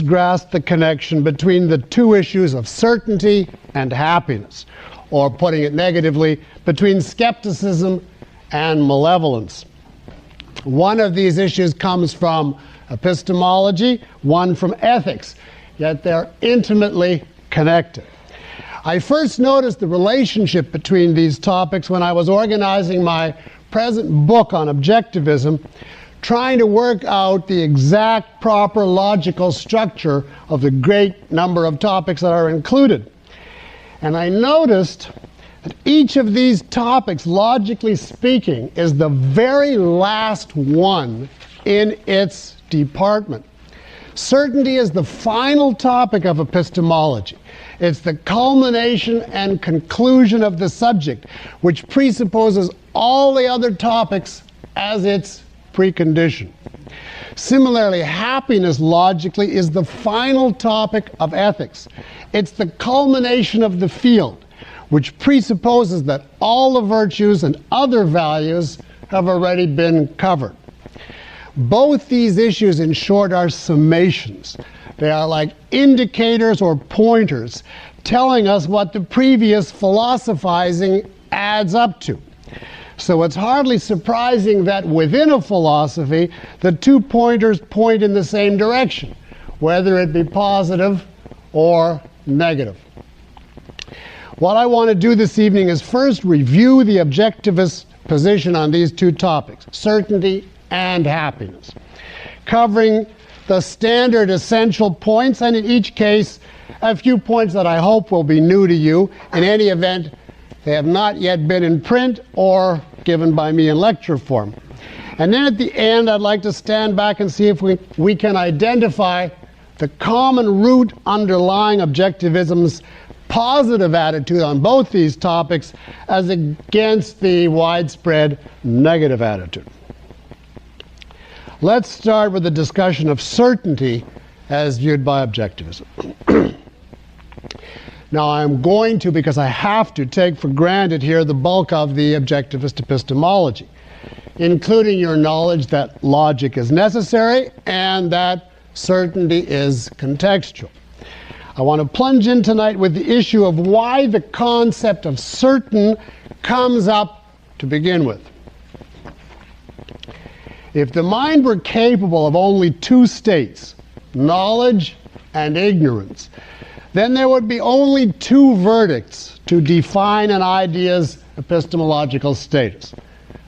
grasp the connection between the two issues of certainty and happiness, or putting it negatively, between skepticism and malevolence. One of these issues comes from epistemology, one from ethics, yet they're intimately connected. I first noticed the relationship between these topics when I was organizing my present book on objectivism, trying to work out the exact proper logical structure of the great number of topics that are included. And I noticed that each of these topics, logically speaking, is the very last one in its department. Certainty is the final topic of epistemology. It's the culmination and conclusion of the subject, which presupposes all the other topics as its precondition. Similarly, happiness logically is the final topic of ethics. It's the culmination of the field, which presupposes that all the virtues and other values have already been covered. Both these issues, in short, are summations. They are like indicators or pointers telling us what the previous philosophizing adds up to. So it's hardly surprising that within a philosophy, the two pointers point in the same direction, whether it be positive or negative. What I want to do this evening is first review the objectivist position on these two topics, certainty and happiness, covering the standard essential points, and in each case, a few points that I hope will be new to you. In any event, they have not yet been in print or given by me in lecture form. And then at the end, I'd like to stand back and see if we can identify the common root underlying objectivism's positive attitude on both these topics as against the widespread negative attitude. Let's start with a discussion of certainty as viewed by objectivism. Now I'm going to, because I have to, take for granted here the bulk of the objectivist epistemology, including your knowledge that logic is necessary and that certainty is contextual. I want to plunge in tonight with the issue of why the concept of certain comes up to begin with. If the mind were capable of only two states, knowledge and ignorance, then there would be only two verdicts to define an idea's epistemological status: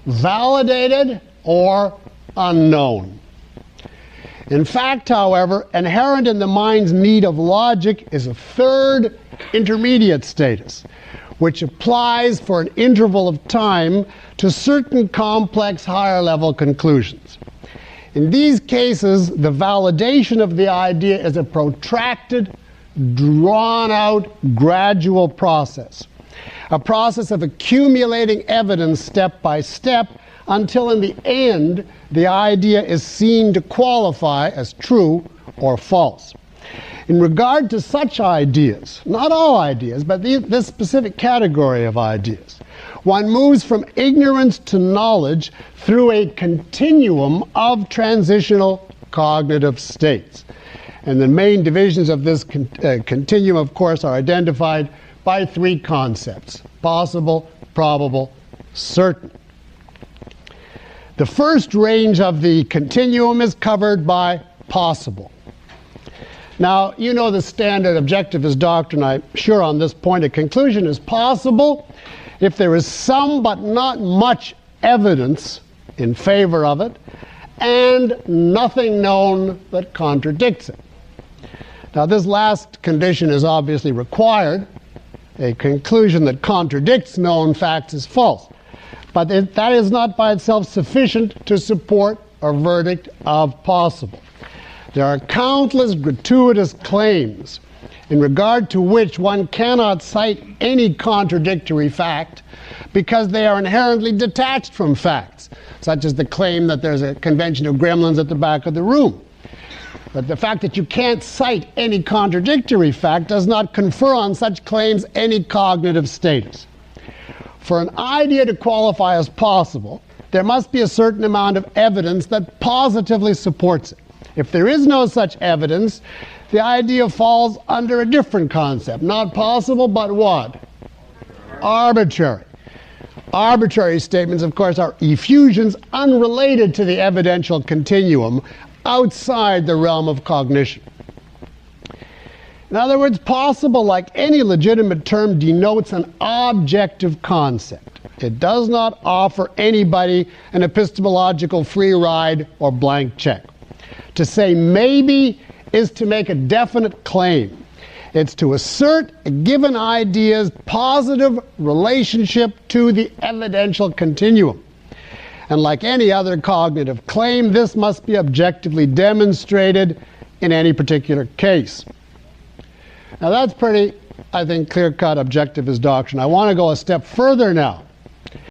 validated or unknown. In fact, however, inherent in the mind's need of logic is a third intermediate status, which applies for an interval of time to certain complex higher-level conclusions. In these cases, the validation of the idea is a protracted, drawn-out, gradual process. A process of accumulating evidence step by step until in the end, the idea is seen to qualify as true or false. In regard to such ideas, not all ideas, but this specific category of ideas, one moves from ignorance to knowledge through a continuum of transitional cognitive states. And the main divisions of this continuum, of course, are identified by three concepts: possible, probable, certain. The first range of the continuum is covered by possible. Now, you know the standard objectivist doctrine, I'm sure, on this point. A conclusion is possible if there is some but not much evidence in favor of it, and nothing known that contradicts it. Now, this last condition is obviously required. A conclusion that contradicts known facts is false. But that is not by itself sufficient to support a verdict of possible. There are countless gratuitous claims in regard to which one cannot cite any contradictory fact because they are inherently detached from facts, such as the claim that there's a convention of gremlins at the back of the room. But the fact that you can't cite any contradictory fact does not confer on such claims any cognitive status. For an idea to qualify as possible, there must be a certain amount of evidence that positively supports it. If there is no such evidence, the idea falls under a different concept. Not possible, but what? Arbitrary. Arbitrary statements, of course, are effusions unrelated to the evidential continuum, outside the realm of cognition. In other words, possible, like any legitimate term, denotes an objective concept. It does not offer anybody an epistemological free ride or blank check. To say maybe is to make a definite claim. It's to assert a given idea's positive relationship to the evidential continuum. And like any other cognitive claim, this must be objectively demonstrated in any particular case. Now that's pretty, I think, clear-cut objectivist doctrine. I want to go a step further now.